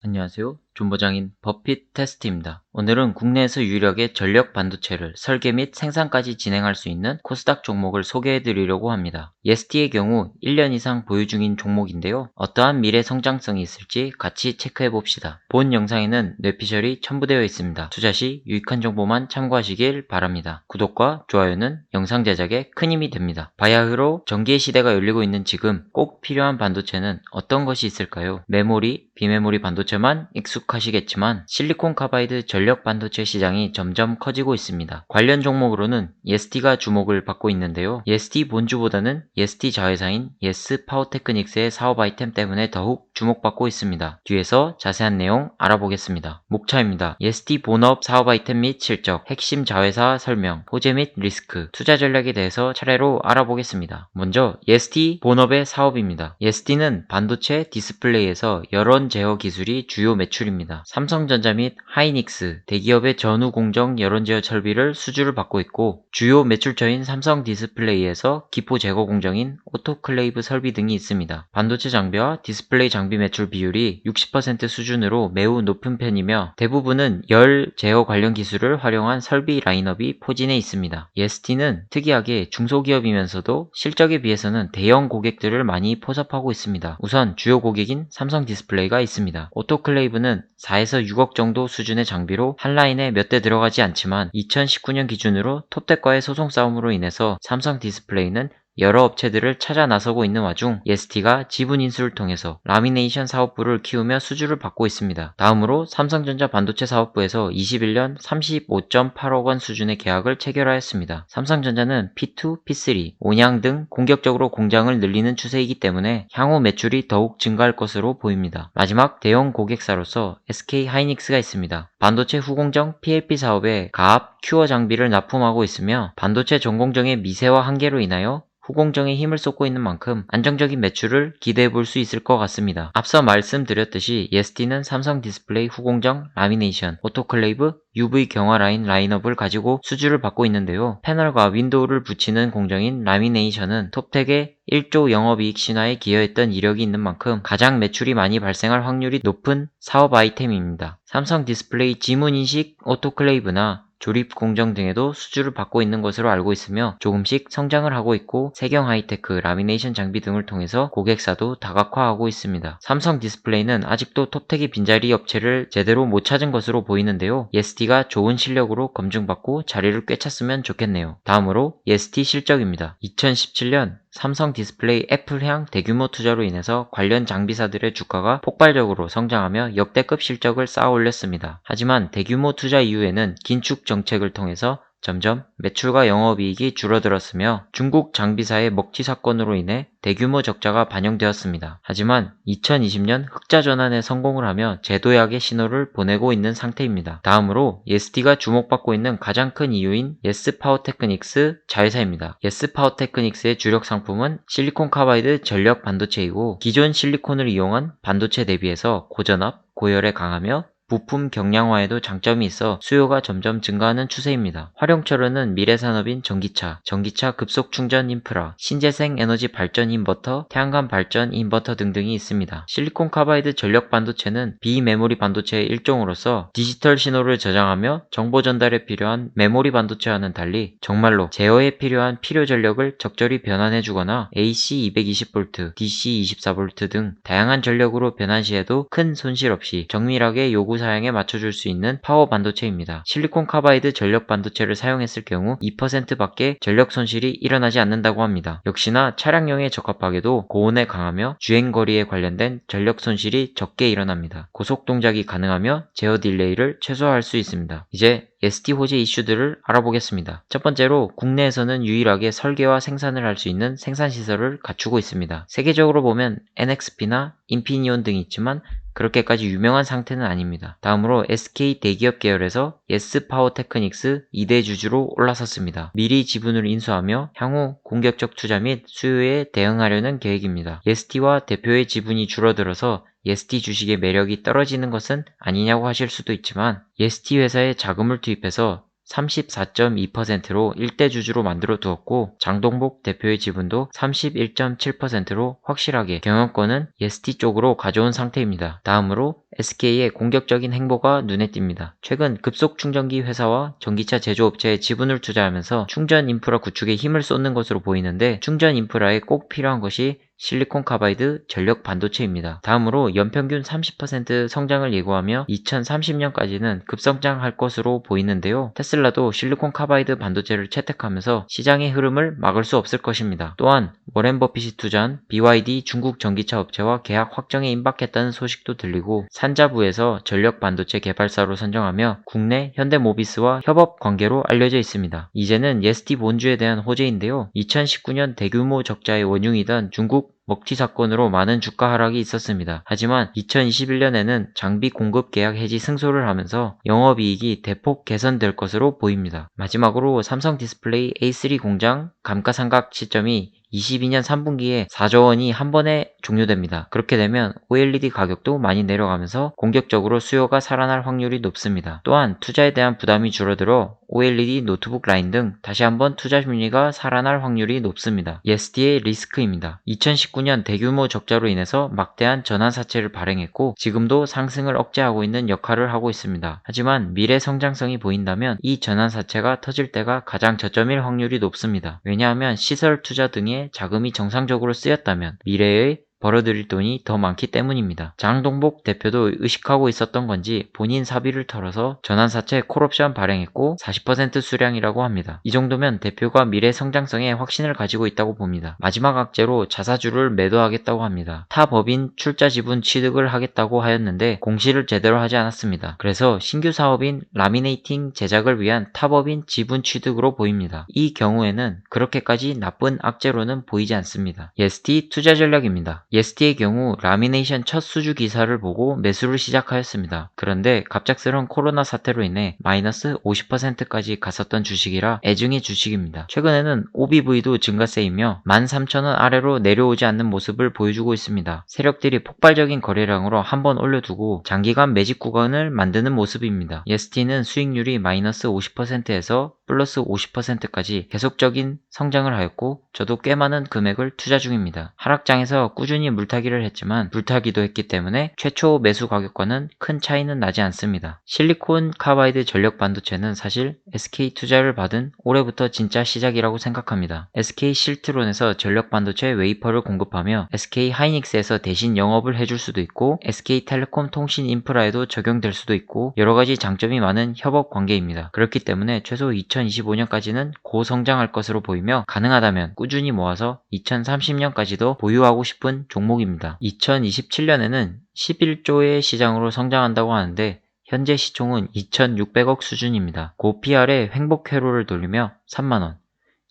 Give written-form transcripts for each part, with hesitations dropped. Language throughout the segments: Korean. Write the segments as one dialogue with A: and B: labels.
A: 안녕하세요. 존버장인 버핏 테스트입니다. 오늘은 국내에서 유일하게 전력 반도체를 설계 및 생산까지 진행할 수 있는 코스닥 종목을 소개해 드리려고 합니다. 예스티의 경우 1년 이상 보유 중인 종목인데요. 어떠한 미래 성장성이 있을지 같이 체크해 봅시다. 본 영상에는 뇌피셜이 첨부되어 있습니다. 투자 시 유익한 정보만 참고하시길 바랍니다. 구독과 좋아요는 영상 제작에 큰 힘이 됩니다. 바야흐로 전기의 시대가 열리고 있는 지금 꼭 필요한 반도체는 어떤 것이 있을까요? 메모리, 비메모리 반도체만 익숙하시겠지만 실리콘 카바이드 전력 반도체 시장이 점점 커지고 있습니다. 관련 종목으로는 예스티가 주목을 받고 있는데요. 예스티 본주보다는 예스티 자회사인 예스 파워테크닉스의 사업 아이템 때문에 더욱 주목받고 있습니다. 뒤에서 자세한 내용 알아보겠습니다. 목차입니다. 예스티 본업 사업 아이템 및 실적, 핵심 자회사 설명, 호재 및 리스크, 투자 전략에 대해서 차례로 알아보겠습니다. 먼저 예스티 본업의 사업입니다. 예스티는 반도체 디스플레이에서 열원 제어 기술이 주요 매출입니다. 삼성전자 및 하이닉스, 대기업의 전후 공정 열원 제어 설비를 수주를 받고 있고 주요 매출처인 삼성 디스플레이에서 기포 제거 공정인 오토클레이브 설비 등이 있습니다. 반도체 장비와 디스플레이 장비 매출 비율이 60% 수준으로 매우 높은 편이며 대부분은 열 제어 관련 기술을 활용한 설비 라인업이 포진해 있습니다. 예스티는 특이하게 중소기업이면서도 실적에 비해서는 대형 고객들을 많이 포섭하고 있습니다. 우선 주요 고객인 삼성 디스플레이가 있습니다. 오토클레이브는 4에서 6억 정도 수준의 장비로 한 라인에 몇 대 들어가지 않지만 2019년 기준으로 톱텍과의 소송 싸움으로 인해서 삼성 디스플레이는 여러 업체들을 찾아 나서고 있는 와중 예스티가 지분 인수를 통해서 라미네이션 사업부를 키우며 수주를 받고 있습니다. 다음으로 삼성전자 반도체 사업부에서 21년 35.8억 원 수준의 계약을 체결하였습니다. 삼성전자는 P2, P3, 온양 등 공격적으로 공장을 늘리는 추세이기 때문에 향후 매출이 더욱 증가할 것으로 보입니다. 마지막 대형 고객사로서 SK 하이닉스가 있습니다. 반도체 후공정 PLP 사업에 가압, 큐어 장비를 납품하고 있으며 반도체 전공정의 미세화 한계로 인하여 후공정에 힘을 쏟고 있는 만큼 안정적인 매출을 기대해 볼 수 있을 것 같습니다. 앞서 말씀드렸듯이 예스티는 삼성 디스플레이 후공정, 라미네이션, 오토클레이브, UV 경화 라인 라인업을 가지고 수주를 받고 있는데요. 패널과 윈도우를 붙이는 공정인 라미네이션은 톱텍의 1조 영업이익 신화에 기여했던 이력이 있는 만큼 가장 매출이 많이 발생할 확률이 높은 사업 아이템입니다. 삼성 디스플레이 지문인식 오토클레이브나 조립 공정 등에도 수주를 받고 있는 것으로 알고 있으며 조금씩 성장을 하고 있고 세경 하이테크, 라미네이션 장비 등을 통해서 고객사도 다각화하고 있습니다. 삼성 디스플레이는 아직도 톱텍의 빈자리 업체를 제대로 못 찾은 것으로 보이는데요. 예스티가 좋은 실력으로 검증받고 자리를 꿰찼으면 좋겠네요. 다음으로 예스티 실적입니다. 2017년 삼성 디스플레이 애플향 대규모 투자로 인해서 관련 장비사들의 주가가 폭발적으로 성장하며 역대급 실적을 쌓아 올렸습니다. 하지만 대규모 투자 이후에는 긴축 정책을 통해서 점점 매출과 영업이익이 줄어들었으며 중국 장비사의 먹튀 사건으로 인해 대규모 적자가 반영되었습니다. 하지만 2020년 흑자 전환에 성공을 하며 제도약의 신호를 보내고 있는 상태입니다. 다음으로 예스티가 주목받고 있는 가장 큰 이유인 예스 파워테크닉스 자회사입니다. 예스 파워테크닉스의 주력 상품은 실리콘 카바이드 전력 반도체이고 기존 실리콘을 이용한 반도체 대비해서 고전압, 고열에 강하며 부품 경량화에도 장점이 있어 수요가 점점 증가하는 추세입니다. 활용철로는 미래 산업인 전기차, 전기차 급속 충전 인프라, 신재생 에너지 발전 인버터, 태양광 발전 인버터 등등이 있습니다. 실리콘 카바이드 전력 반도체는 비메모리 반도체의 일종으로서 디지털 신호를 저장하며 정보 전달에 필요한 메모리 반도체와는 달리 정말로 제어에 필요한 필요 전력을 적절히 변환해주거나 AC 220V, DC 24V 등 다양한 전력으로 변환 시에도 큰 손실 없이 정밀하게 요구 사양에 맞춰줄 수 있는 파워 반도체입니다. 실리콘 카바이드 전력 반도체를 사용했을 경우 2%밖에 전력 손실이 일어나지 않는다고 합니다. 역시나 차량용에 적합하게도 고온에 강하며 주행거리에 관련된 전력 손실이 적게 일어납니다. 고속 동작이 가능하며 제어 딜레이를 최소화할 수 있습니다. 이제 예스티 호재 이슈들을 알아보겠습니다. 첫 번째로 국내에서는 유일하게 설계와 생산을 할 수 있는 생산시설을 갖추고 있습니다. 세계적으로 보면 NXP나 인피니온 등이 있지만 그렇게까지 유명한 상태는 아닙니다. 다음으로 SK 대기업 계열에서 예스 파워테크닉스 2대 주주로 올라섰습니다. 미리 지분을 인수하며 향후 공격적 투자 및 수요에 대응하려는 계획입니다. 예스티와 대표의 지분이 줄어들어서 예스티 주식의 매력이 떨어지는 것은 아니냐고 하실 수도 있지만 예스티 회사에 자금을 투입해서 34.2%로 일대 주주로 만들어 두었고 장동복 대표의 지분도 31.7%로 확실하게 경영권은 예스티 쪽으로 가져온 상태입니다. 다음으로 SK의 공격적인 행보가 눈에 띕니다. 최근 급속 충전기 회사와 전기차 제조업체에 지분을 투자하면서 충전 인프라 구축에 힘을 쏟는 것으로 보이는데 충전 인프라에 꼭 필요한 것이 실리콘 카바이드 전력 반도체입니다. 다음으로 연평균 30% 성장을 예고하며 2030년까지는 급성장할 것으로 보이는데요. 테슬라도 실리콘 카바이드 반도체를 채택하면서 시장의 흐름을 막을 수 없을 것입니다. 또한 워렌 버핏이 투자한 BYD 중국 전기차 업체와 계약 확정에 임박했다는 소식도 들리고 산자부에서 전력 반도체 개발사로 선정하며 국내 현대모비스와 협업 관계로 알려져 있습니다. 이제는 예스티 본주에 대한 호재인데요. 2019년 대규모 적자의 원흉이던 중국 먹튀 사건으로 많은 주가 하락이 있었습니다. 하지만 2021년에는 장비 공급 계약 해지 승소를 하면서 영업이익이 대폭 개선될 것으로 보입니다. 마지막으로 삼성 디스플레이 A3 공장 감가상각 시점이 22년 3분기에 4조 원이 한 번에 종료됩니다. 그렇게 되면 OLED 가격도 많이 내려가면서 공격적으로 수요가 살아날 확률이 높습니다. 또한 투자에 대한 부담이 줄어들어 OLED 노트북 라인 등 다시 한번 투자 심리가 살아날 확률이 높습니다. 예스티의 리스크입니다. 2019년 대규모 적자로 인해서 막대한 전환사채를 발행했고 지금도 상승을 억제하고 있는 역할을 하고 있습니다. 하지만 미래 성장성이 보인다면 이 전환사채가 터질 때가 가장 저점일 확률이 높습니다. 왜냐하면 시설 투자 등의 자금이 정상적으로 쓰였다면 미래의 벌어들일 돈이 더 많기 때문입니다. 장동복 대표도 의식하고 있었던 건지 본인 사비를 털어서 전환사채 콜옵션 발행했고 40% 수량이라고 합니다. 이 정도면 대표가 미래 성장성에 확신을 가지고 있다고 봅니다. 마지막 악재로 자사주를 매도하겠다고 합니다. 타 법인 출자 지분 취득을 하겠다고 하였는데 공시를 제대로 하지 않았습니다. 그래서 신규 사업인 라미네이팅 제작을 위한 타 법인 지분 취득으로 보입니다. 이 경우에는 그렇게까지 나쁜 악재로는 보이지 않습니다. 예스티 투자 전략입니다. 예스티의 경우 라미네이션 첫 수주 기사를 보고 매수를 시작하였습니다. 그런데 갑작스러운 코로나 사태로 인해 마이너스 50%까지 갔었던 주식이라 애증의 주식입니다. 최근에는 OBV도 증가세이며 13,000원 아래로 내려오지 않는 모습을 보여주고 있습니다. 세력들이 폭발적인 거래량으로 한번 올려두고 장기간 매집 구간을 만드는 모습입니다. 예스티는 수익률이 마이너스 50%에서 플러스 50%까지 계속적인 성장을 하였고 저도 꽤 많은 금액을 투자 중입니다. 하락장에서 꾸준히 물타기를 했지만 불타기도 했기 때문에 최초 매수 가격과는 큰 차이는 나지 않습니다. 실리콘 카바이드 전력 반도체는 사실 SK 투자를 받은 올해부터 진짜 시작이라고 생각합니다. SK 실트론에서 전력 반도체 웨이퍼를 공급하며 SK 하이닉스에서 대신 영업을 해줄 수도 있고 SK텔레콤 통신 인프라에도 적용될 수도 있고 여러가지 장점이 많은 협업 관계입니다. 그렇기 때문에 최소 2025년까지는 고성장할 것으로 보이며 가능하다면 꾸준히 모아서 2030년까지도 보유하고 싶은 종목입니다. 2027년에는 11조의 시장으로 성장한다고 하는데 현재 시총은 2,600억 수준입니다. 고 PR에 횡복 회로를 돌리며 3만원,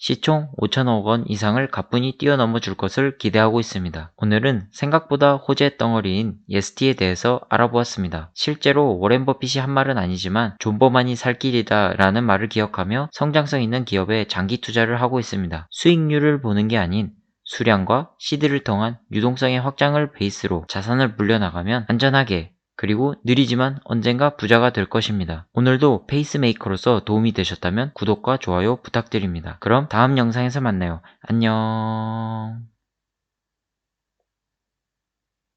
A: 시총 5천억 원 이상을 가뿐히 뛰어넘어 줄 것을 기대하고 있습니다. 오늘은 생각보다 호재 덩어리인 예스티에 대해서 알아보았습니다. 실제로 워렌 버핏이 한 말은 아니지만 존버만이 살 길이다 라는 말을 기억하며 성장성 있는 기업에 장기 투자를 하고 있습니다. 수익률을 보는 게 아닌 수량과 시드를 통한 유동성의 확장을 베이스로 자산을 불려나가면 안전하게 그리고 느리지만 언젠가 부자가 될 것입니다. 오늘도 페이스메이커로서 도움이 되셨다면 구독과 좋아요 부탁드립니다. 그럼 다음 영상에서 만나요. 안녕.